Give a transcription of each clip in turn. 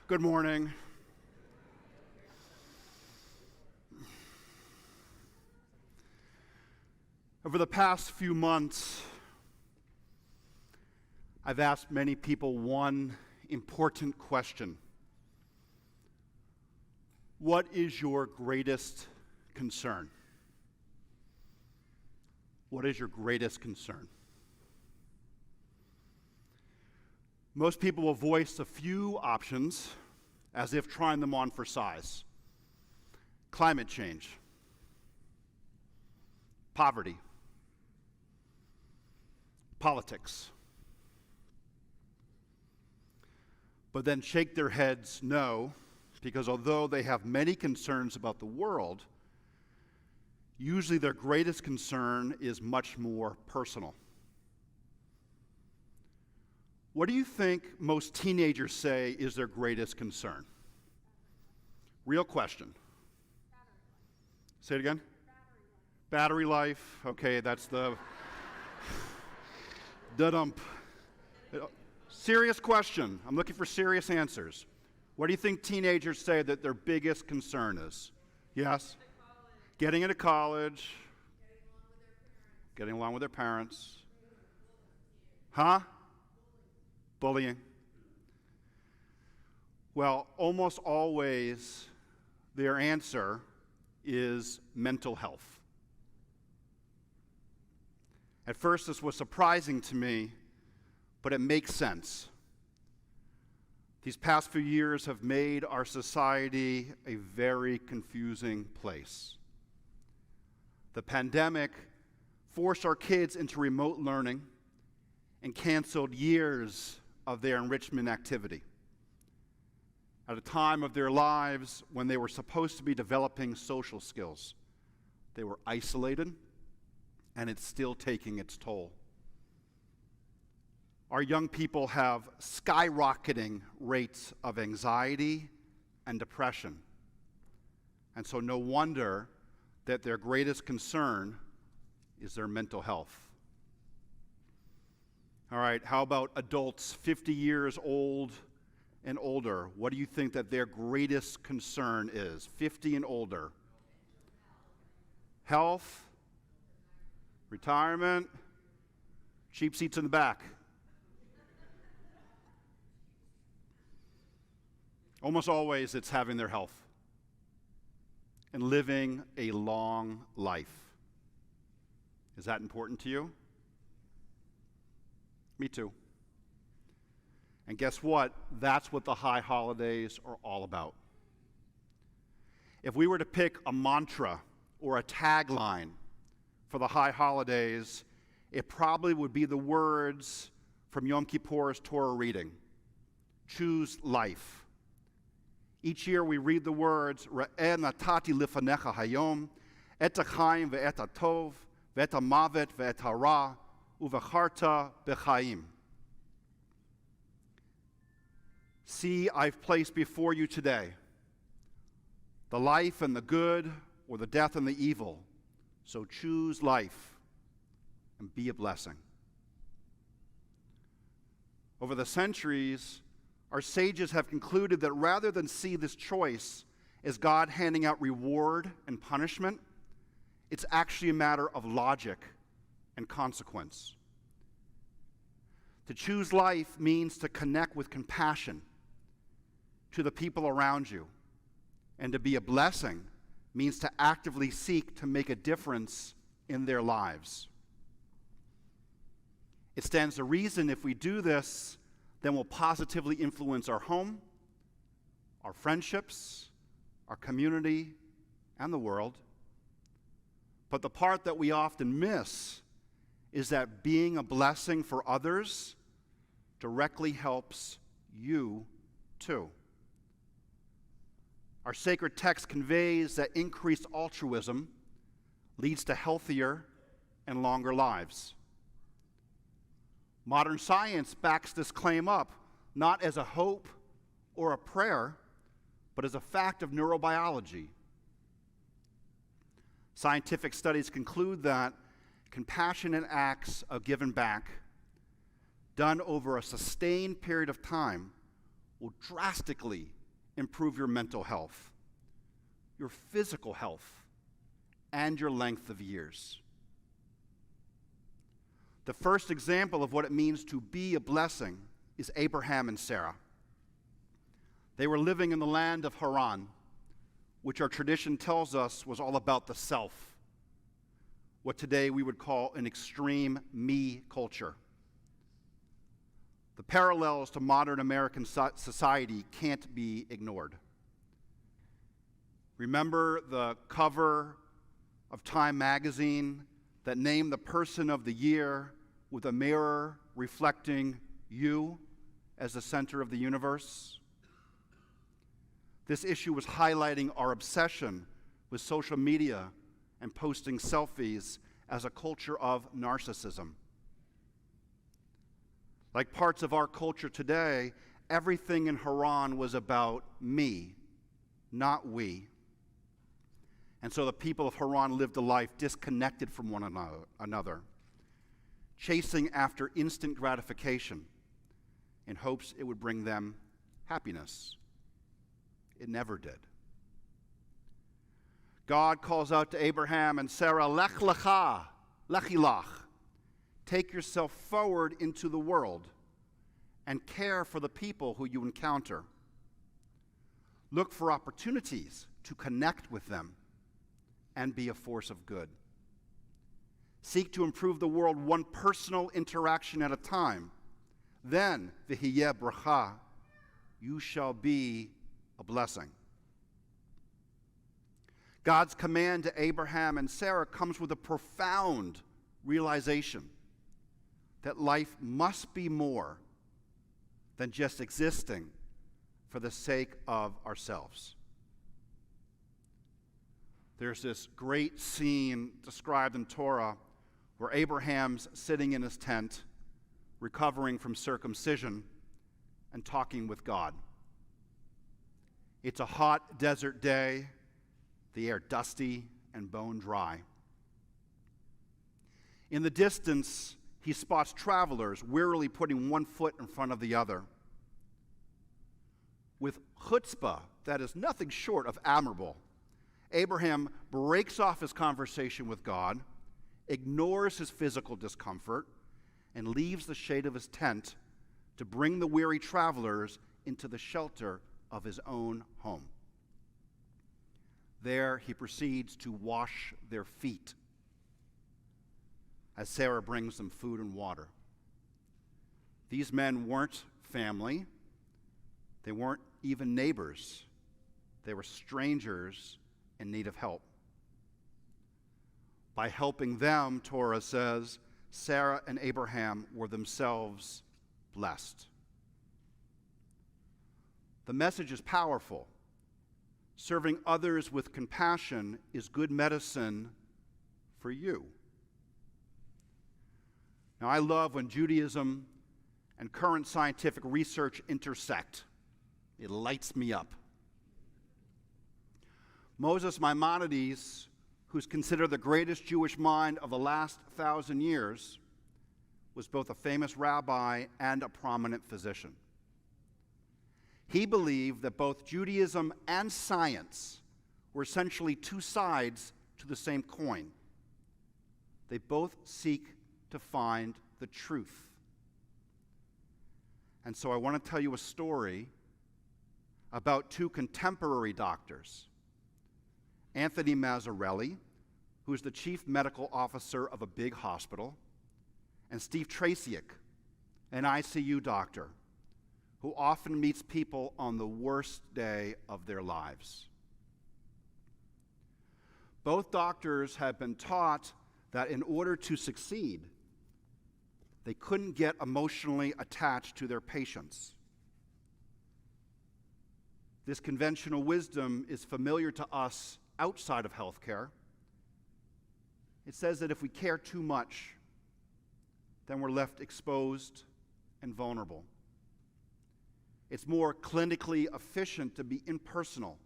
Good morning. Over the past few months, I've asked many people one important question. What is your greatest concern? What is your greatest concern? Most people will voice a few options as if trying them on for size. Climate change, poverty, politics. But then shake their heads no, because although they have many concerns about the world, usually their greatest concern is much more personal. What do you think most teenagers say is their greatest concern? Real question. Say it again? Battery life. Okay, that's the da-dump. Serious question. I'm looking for serious answers. What do you think teenagers say that their biggest concern is? Yes? Getting into college. Getting along with their parents. Huh? Bullying. Well, almost always their answer is mental health. At first this was surprising to me, but it makes sense. These past few years have made our society a very confusing place. The pandemic forced our kids into remote learning and canceled years of their enrichment activity at a time of their lives when they were supposed to be developing social skills. They were isolated, and it's still taking its toll. Our young people have skyrocketing rates of anxiety and depression, and so no wonder that their greatest concern is their mental health. All right, how about adults 50 years old and older? What do you think that their greatest concern is? 50 and older. Health, retirement, cheap seats in the back. Almost always it's having their health and living a long life. Is that important to you? Me too. And guess what? That's what the high holidays are all about. If we were to pick a mantra or a tagline for the high holidays, it probably would be the words from Yom Kippur's Torah reading. Choose life. Each year we read the words, Re'eh natati lifanecha hayom, et ha'chaim ve'et ha'tov, ve'et ha'mavet ve'et ha'ra, uvacharta b'chaim. See, I've placed before you today the life and the good, or the death and the evil. So choose life and be a blessing. Over the centuries, our sages have concluded that rather than see this choice as God handing out reward and punishment, it's actually a matter of logic and consequence. To choose life means to connect with compassion to the people around you, and to be a blessing means to actively seek to make a difference in their lives. It stands to reason if we do this, then we'll positively influence our home, our friendships, our community, and the world. But the part that we often miss is that being a blessing for others directly helps you too. Our sacred text conveys that increased altruism leads to healthier and longer lives. Modern science backs this claim up, not as a hope or a prayer, but as a fact of neurobiology. Scientific studies conclude that compassionate acts of giving back, done over a sustained period of time, will drastically improve your mental health, your physical health, and your length of years. The first example of what it means to be a blessing is Abraham and Sarah. They were living in the land of Haran, which our tradition tells us was all about the self, what today we would call an extreme me culture. The parallels to modern American society can't be ignored. Remember the cover of Time magazine that named the person of the year with a mirror reflecting you as the center of the universe? This issue was highlighting our obsession with social media and posting selfies as a culture of narcissism. Like parts of our culture today, everything in Haran was about me, not we. And so the people of Haran lived a life disconnected from one another, chasing after instant gratification in hopes it would bring them happiness. It never did. God calls out to Abraham and Sarah, Lech lecha, lechi lach. Take yourself forward into the world and care for the people who you encounter. Look for opportunities to connect with them and be a force of good. Seek to improve the world one personal interaction at a time. Then, v'hiyeh bracha, you shall be a blessing. God's command to Abraham and Sarah comes with a profound realization that life must be more than just existing for the sake of ourselves. There's this great scene described in Torah where Abraham's sitting in his tent, recovering from circumcision, and talking with God. It's a hot desert day, the air dusty and bone dry. In the distance, he spots travelers wearily putting one foot in front of the other. With chutzpah that is nothing short of admirable, Abraham breaks off his conversation with God, ignores his physical discomfort, and leaves the shade of his tent to bring the weary travelers into the shelter of his own home. There he proceeds to wash their feet as Sarah brings them food and water. These men weren't family. They weren't even neighbors. They were strangers in need of help. By helping them, Torah says, Sarah and Abraham were themselves blessed. The message is powerful. Serving others with compassion is good medicine for you. Now, I love when Judaism and current scientific research intersect. It lights me up. Moses Maimonides, who's considered the greatest Jewish mind of the last 1,000 years, was both a famous rabbi and a prominent physician. He believed that both Judaism and science were essentially two sides to the same coin. They both seek to find the truth. And so I want to tell you a story about two contemporary doctors, Anthony Mazzarelli, who is the chief medical officer of a big hospital, and Steve Traceyk, an ICU doctor, who often meets people on the worst day of their lives. Both doctors have been taught that in order to succeed, they couldn't get emotionally attached to their patients. This conventional wisdom is familiar to us outside of healthcare. It says that if we care too much, then we're left exposed and vulnerable. It's more clinically efficient to be impersonal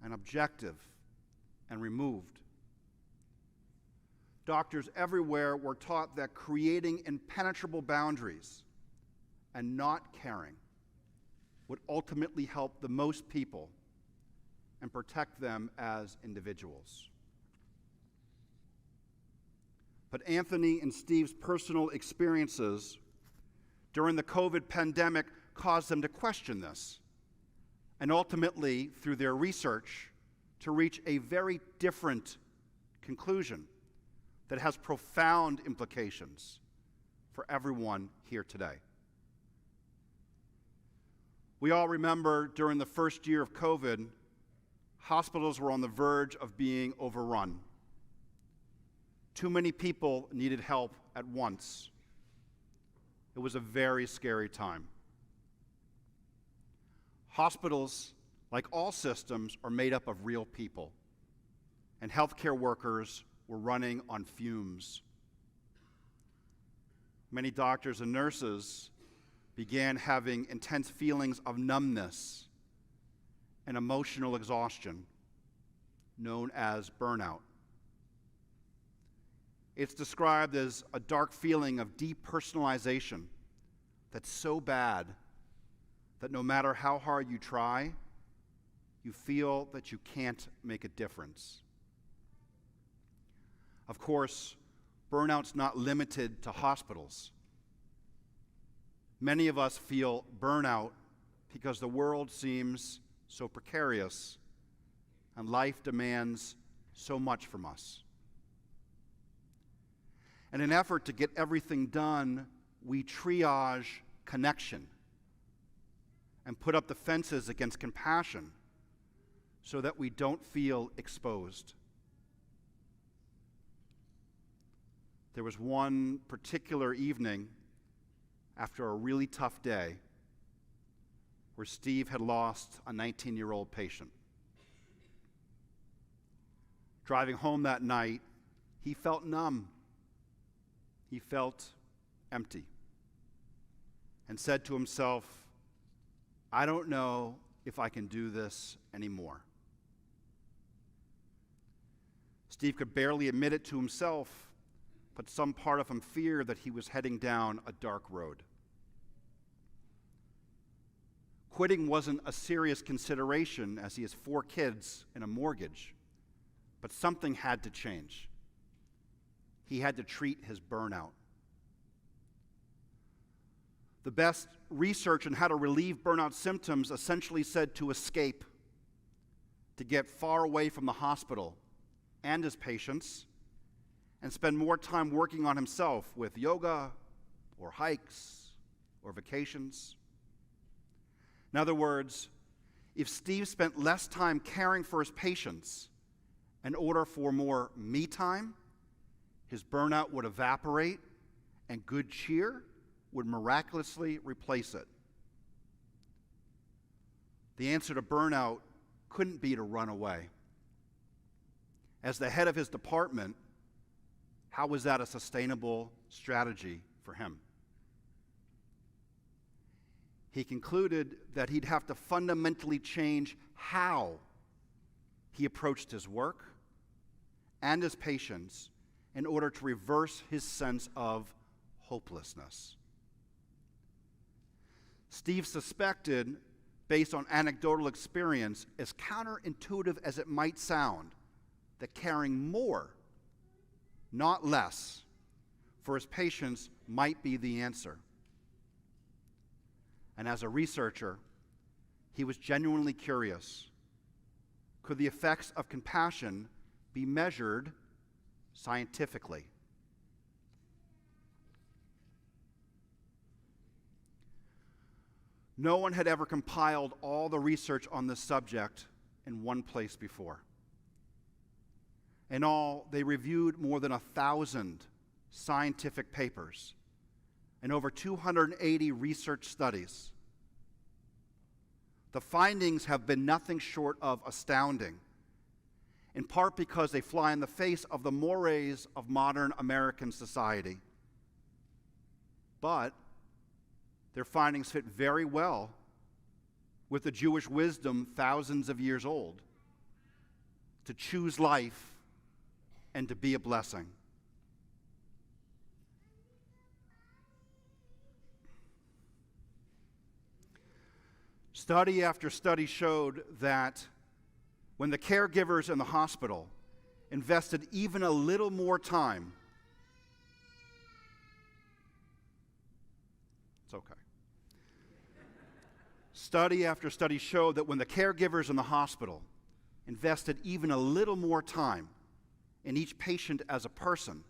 and objective and removed. Doctors everywhere were taught that creating impenetrable boundaries and not caring would ultimately help the most people and protect them as individuals. But Anthony and Steve's personal experiences during the COVID pandemic caused them to question this, and ultimately, through their research, to reach a very different conclusion that has profound implications for everyone here today. We all remember during the first year of COVID, hospitals were on the verge of being overrun. Too many people needed help at once. It was a very scary time. Hospitals, like all systems, are made up of real people, and healthcare workers were running on fumes. Many doctors and nurses began having intense feelings of numbness and emotional exhaustion, known as burnout. It's described as a dark feeling of depersonalization that's so bad that no matter how hard you try, you feel that you can't make a difference. Of course, burnout's not limited to hospitals. Many of us feel burnout because the world seems so precarious and life demands so much from us. In an effort to get everything done, we triage connection and put up the fences against compassion so that we don't feel exposed. There was one particular evening after a really tough day where Steve had lost a 19-year-old patient. Driving home that night, he felt numb. He felt empty and said to himself, "I don't know if I can do this anymore." Steve could barely admit it to himself, but some part of him feared that he was heading down a dark road. Quitting wasn't a serious consideration as he has 4 kids and a mortgage, but something had to change. He had to treat his burnout. The best research on how to relieve burnout symptoms essentially said to escape, to get far away from the hospital and his patients, and spend more time working on himself with yoga or hikes or vacations. In other words, if Steve spent less time caring for his patients in order for more me time, his burnout would evaporate and good cheer would miraculously replace it. The answer to burnout couldn't be to run away. As the head of his department, how was that a sustainable strategy for him? He concluded that he'd have to fundamentally change how he approached his work and his patients in order to reverse his sense of hopelessness. Steve suspected, based on anecdotal experience, as counterintuitive as it might sound, that caring more, not less, for his patients might be the answer. And as a researcher, he was genuinely curious. Could the effects of compassion be measured scientifically? No one had ever compiled all the research on this subject in one place before. In all, they reviewed more than 1,000 scientific papers and over 280 research studies. The findings have been nothing short of astounding, in part because they fly in the face of the mores of modern American society. But their findings fit very well with the Jewish wisdom thousands of years old, to choose life and to be a blessing. Study after study showed that when the caregivers in the hospital invested even a little more time, it's okay. Study after study showed that when the caregivers in the hospital invested even a little more time in each patient as a person,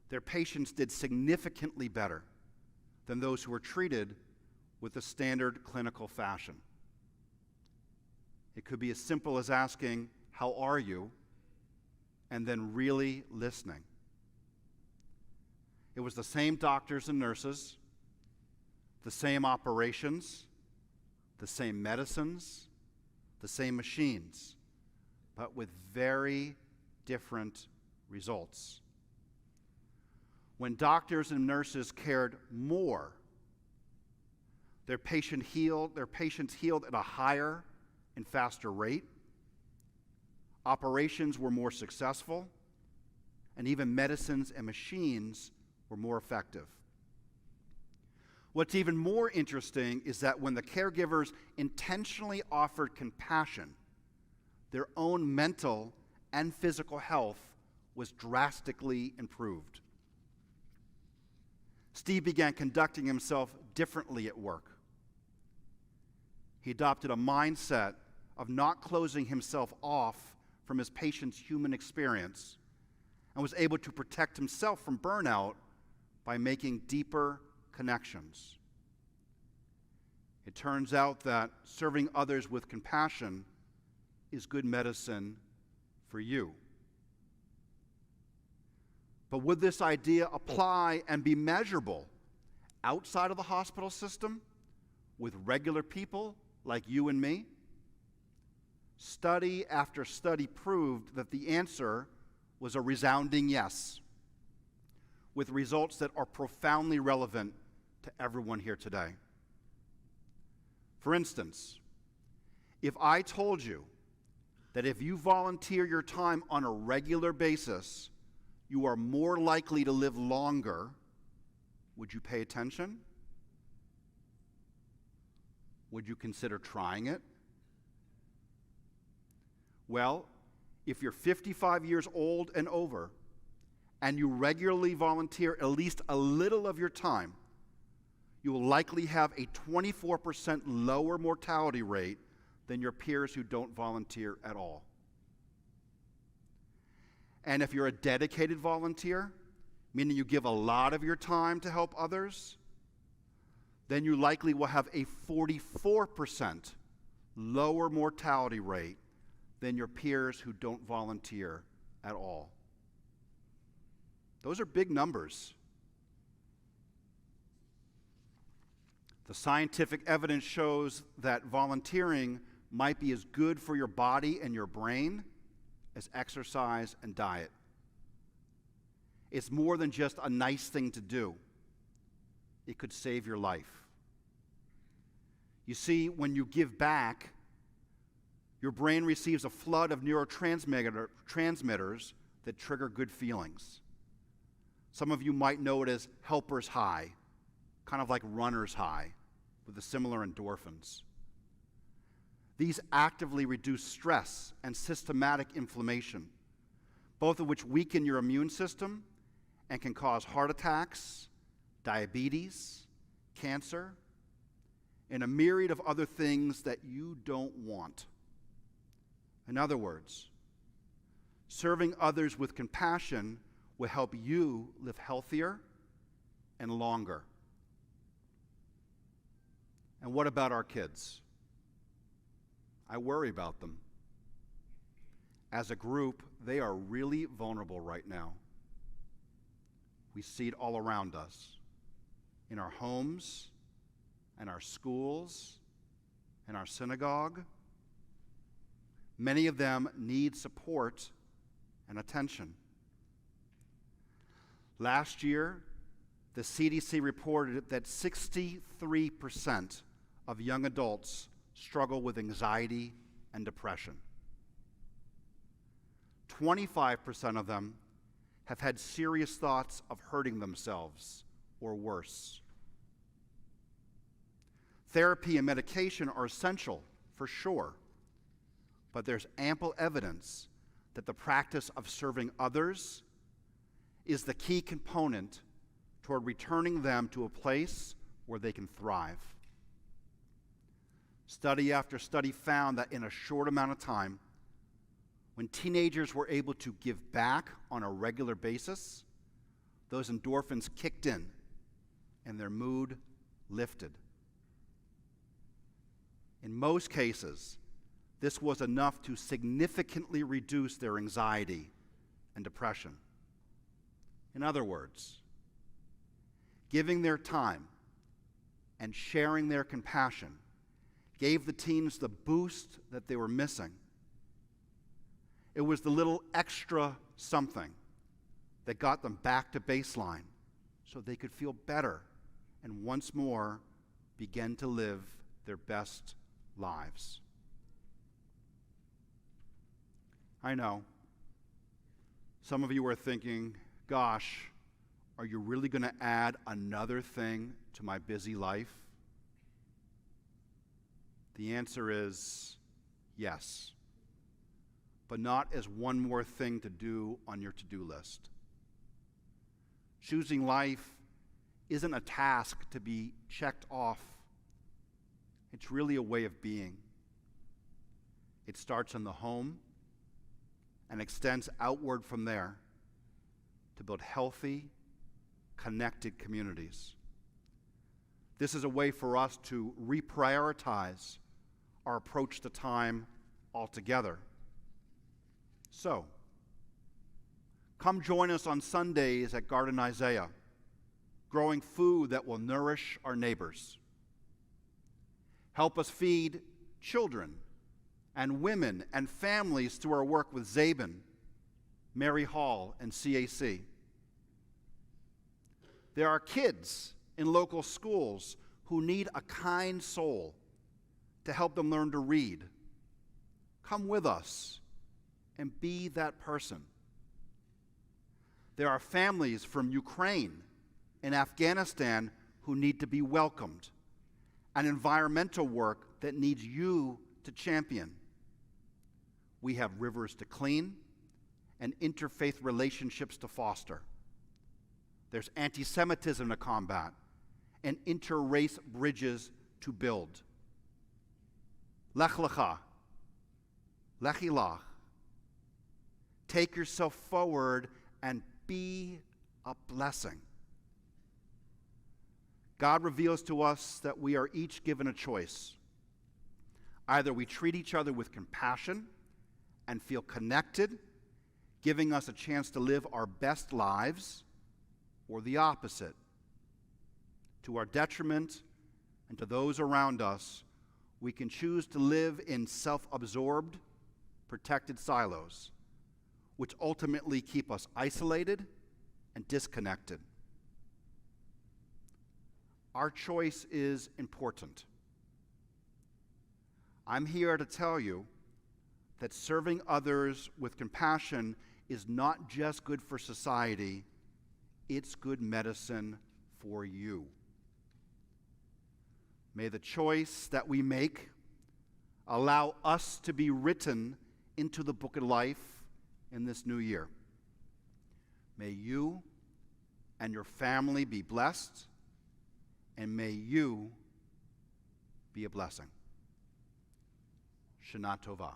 their patients did significantly better than those who were treated with the standard clinical fashion. It could be as simple as asking, "How are you?" and then really listening. It was the same doctors and nurses, the same operations, the same medicines, the same machines, but with very different results. When doctors and nurses cared more, their patients healed at a higher and faster rate. Operations were more successful, and even medicines and machines were more effective. What's even more interesting is that when the caregivers intentionally offered compassion, their own mental and physical health was drastically improved. Steve began conducting himself differently at work. He adopted a mindset of not closing himself off from his patient's human experience and was able to protect himself from burnout by making deeper connections. It turns out that serving others with compassion is good medicine for you. But would this idea apply and be measurable outside of the hospital system with regular people like you and me? Study after study proved that the answer was a resounding yes, with results that are profoundly relevant to everyone here today. For instance, if I told you that if you volunteer your time on a regular basis, you are more likely to live longer, would you pay attention? Would you consider trying it? Well, if you're 55 years old and over, and you regularly volunteer at least a little of your time, you will likely have a 24% lower mortality rate than your peers who don't volunteer at all. And if you're a dedicated volunteer, meaning you give a lot of your time to help others, then you likely will have a 44% lower mortality rate than your peers who don't volunteer at all. Those are big numbers. The scientific evidence shows that volunteering might be as good for your body and your brain as exercise and diet. It's more than just a nice thing to do. It could save your life. You see, when you give back, your brain receives a flood of neurotransmitters that trigger good feelings. Some of you might know it as helper's high, kind of like runner's high, with the similar endorphins. These actively reduce stress and systematic inflammation, both of which weaken your immune system and can cause heart attacks, diabetes, cancer, and a myriad of other things that you don't want. In other words, serving others with compassion will help you live healthier and longer. And what about our kids? I worry about them. As a group, they are really vulnerable right now. We see it all around us, in our homes, and our schools, and our synagogue. Many of them need support and attention. Last year, the CDC reported that 63% of young adults struggle with anxiety and depression. 25% of them have had serious thoughts of hurting themselves or worse. Therapy and medication are essential, for sure, but there's ample evidence that the practice of serving others is the key component toward returning them to a place where they can thrive. Study after study found that in a short amount of time, when teenagers were able to give back on a regular basis, those endorphins kicked in and their mood lifted. In most cases, this was enough to significantly reduce their anxiety and depression. In other words, giving their time and sharing their compassion gave the teens the boost that they were missing. It was the little extra something that got them back to baseline so they could feel better and once more begin to live their best lives. I know. Some of you are thinking, gosh, are you really going to add another thing to my busy life? The answer is yes, but not as one more thing to do on your to-do list. Choosing life isn't a task to be checked off. It's really a way of being. It starts in the home and extends outward from there to build healthy, connected communities. This is a way for us to reprioritize our approach to time altogether. So, come join us on Sundays at Garden Isaiah, growing food that will nourish our neighbors. Help us feed children and women and families through our work with Zabin, Mary Hall, and CAC. There are kids in local schools who need a kind soul to help them learn to read. Come with us and be that person. There are families from Ukraine and Afghanistan who need to be welcomed, and environmental work that needs you to champion. We have rivers to clean and interfaith relationships to foster. There's anti-Semitism to combat and inter-race bridges to build. Lech lecha, lechi lach. Take yourself forward and be a blessing. God reveals to us that we are each given a choice. Either we treat each other with compassion and feel connected, giving us a chance to live our best lives, or the opposite. To our detriment and to those around us, we can choose to live in self-absorbed, protected silos, which ultimately keep us isolated and disconnected. Our choice is important. I'm here to tell you that serving others with compassion is not just good for society, it's good medicine for you. May the choice that we make allow us to be written into the book of life in this new year. May you and your family be blessed, and may you be a blessing. Shana Tova.